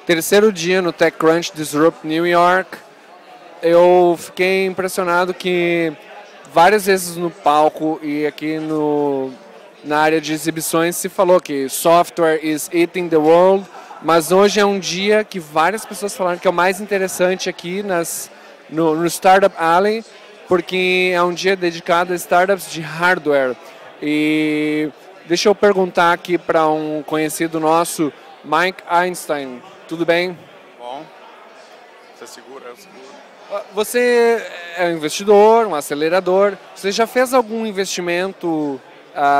terceiro dia no TechCrunch Disrupt New York. Eu fiquei impressionado que várias vezes no palco e aqui na área de exibições se falou que software is eating the world, mas hoje é um dia que várias pessoas falaram que é o mais interessante aqui no Startup Alley, porque é um dia dedicado a startups de hardware. E deixa eu perguntar aqui para um conhecido nosso, Mike Einstein. Tudo bem? Bom, você segura, eu seguro. Você é um investidor, um acelerador. Você já fez algum investimento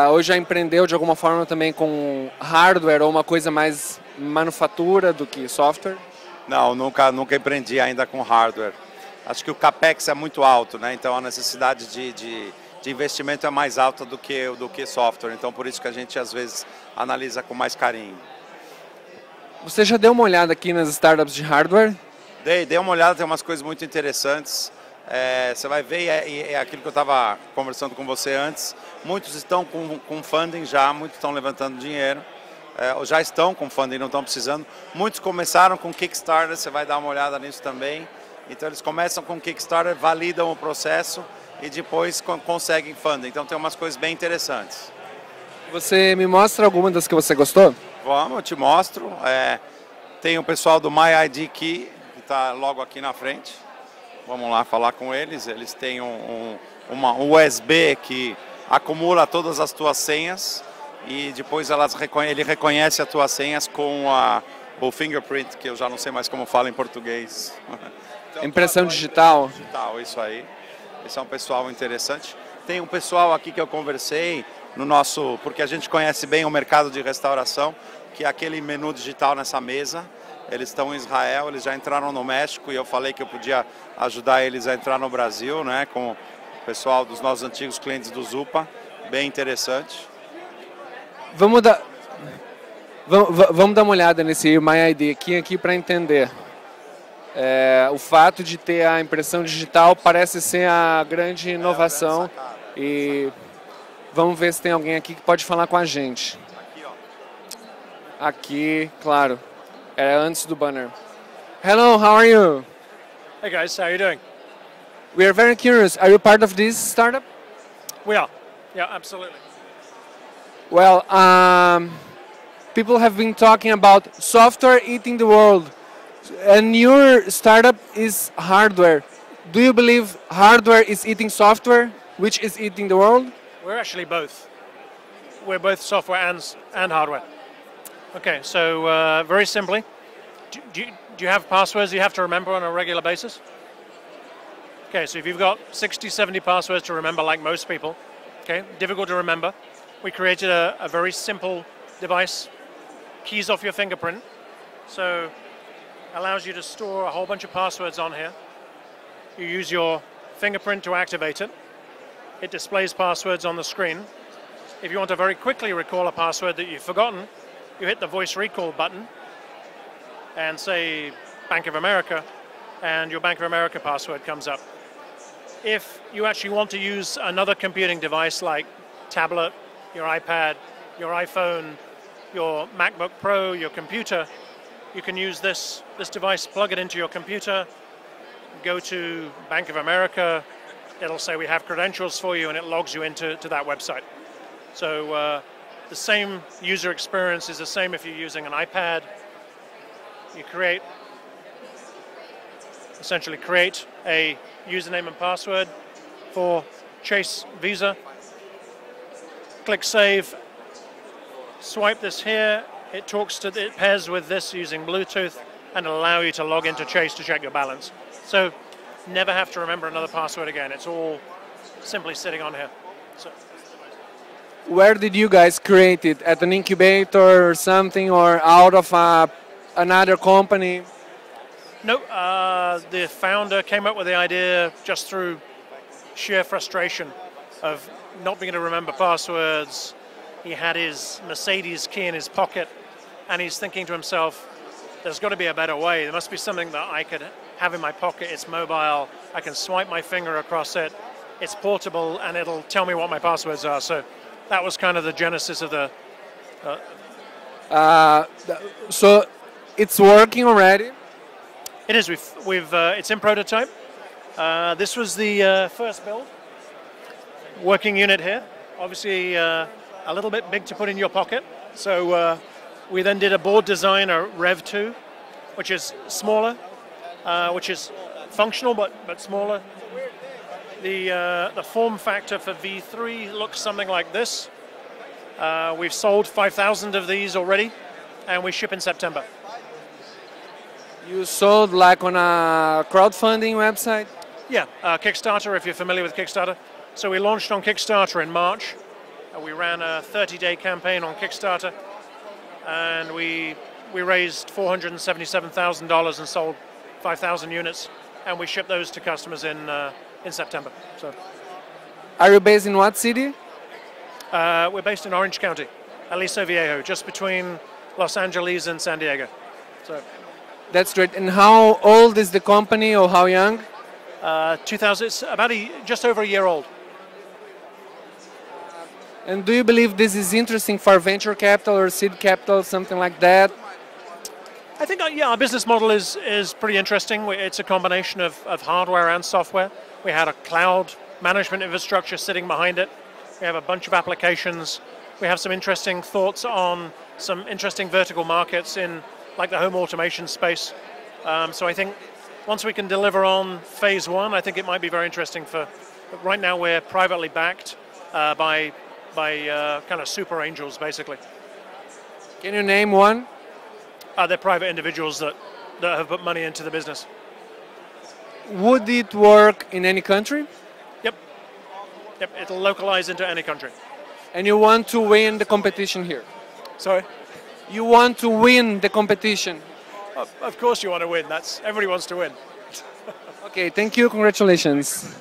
ou já empreendeu de alguma forma também com hardware ou uma coisa mais manufatura do que software? Não, nunca empreendi ainda com hardware. Acho que o capex é muito alto, né? Então a necessidade de investimento é mais alta do que software. Então por isso que a gente às vezes analisa com mais carinho. Você já deu uma olhada aqui nas startups de hardware? Dei uma olhada, tem umas coisas muito interessantes. Você vai ver, é aquilo que eu estava conversando com você antes. Muitos estão com funding já, muitos estão levantando dinheiro. Já estão com funding, não estão precisando. Muitos começaram com Kickstarter, você vai dar uma olhada nisso também. Então eles começam com Kickstarter, validam o processo e depois conseguem funding. Então tem umas coisas bem interessantes. Você me mostra alguma das que você gostou? Vamos, eu te mostro. Tem o pessoal do MyID Key, que está logo aqui na frente. Vamos lá falar com eles. Eles têm uma USB que acumula todas as tuas senhas e depois ele reconhece as tuas senhas com o fingerprint, que eu já não sei mais como fala em português. Então, impressão digital. Digital, isso aí. Esse é um pessoal interessante. Tem um pessoal aqui que eu conversei porque a gente conhece bem o mercado de restauração, que é aquele menu digital nessa mesa. Eles estão em Israel, eles já entraram no México e eu falei que eu podia ajudar eles a entrar no Brasil, né, com o pessoal dos nossos antigos clientes do Zupa, bem interessante. Vamos dar uma olhada nesse MyID aqui para entender. O fato de ter a impressão digital parece ser a grande inovação e vamos ver se tem alguém aqui que pode falar com a gente. Aqui, claro. É antes do banner. Hello, how are you? Hey guys, how are you doing? We are very curious. Are you part of this startup? We are. Yeah, absolutely. Well, people have been talking about software eating the world, and your startup is hardware. Do you believe hardware is eating software, which is eating the world? We're actually both. We're both software and hardware. Okay, so very simply, do you have passwords you have to remember on a regular basis? Okay, so if you've got 60, 70 passwords to remember like most people, okay, difficult to remember, we created a very simple device, keys off your fingerprint, so allows you to store a whole bunch of passwords on here. You use your fingerprint to activate it. It displays passwords on the screen. If you want to very quickly recall a password that you've forgotten, you hit the voice recall button and say Bank of America, and your Bank of America password comes up. If you actually want to use another computing device like tablet, your iPad, your iPhone, your MacBook Pro, your computer, you can use this device, plug it into your computer, go to Bank of America, it'll say we have credentials for you, and it logs you into that website. So the same user experience is the same if you're using an iPad. You essentially create a username and password for Chase Visa. Click Save. Swipe this here. It pairs with this using Bluetooth and it'll allow you to log into Chase to check your balance. So never have to remember another password again. It's all simply sitting on here. So. Where did you guys create it? At an incubator or something, or out of another company? No, the founder came up with the idea just through sheer frustration of not being able to remember passwords. He had his Mercedes key in his pocket, and he's thinking to himself, there's got to be a better way. There must be something that I could have in my pocket. It's mobile. I can swipe my finger across it. It's portable, and it'll tell me what my passwords are. So that was kind of the genesis of the... So it's working already. It is. It's in prototype. This was the first build. Working unit here. Obviously, a little bit big to put in your pocket. So we then did a board design, a Rev 2, which is smaller, which is functional but smaller. The form factor for V3 looks something like this. We've sold 5,000 of these already, and we ship in September. You sold like on a crowdfunding website? Yeah, Kickstarter, if you're familiar with Kickstarter. So we launched on Kickstarter in March. We ran a 30-day campaign on Kickstarter, and we raised $477,000 and sold 5,000 units, and we shipped those to customers in September. So, are you based in what city? We're based in Orange County, Aliso Viejo, just between Los Angeles and San Diego. So, that's great. And how old is the company, or how young? 2000. It's about just over a year old. And do you believe this is interesting for venture capital or seed capital, something like that? I think, yeah, our business model is pretty interesting. It's a combination of hardware and software. We had a cloud management infrastructure sitting behind it. We have a bunch of applications. We have some interesting thoughts on some interesting vertical markets in like the home automation space. So I think once we can deliver on phase one, I think it might be very interesting for. But right now we're privately backed by kind of super angels, basically. Can you name one? They're private individuals that have put money into the business. Would it work in any country? Yep, it'll localize into any country. And you want to win the competition here? Sorry? You want to win the competition? Of course you want to win. Everybody wants to win. Okay, thank you. Congratulations.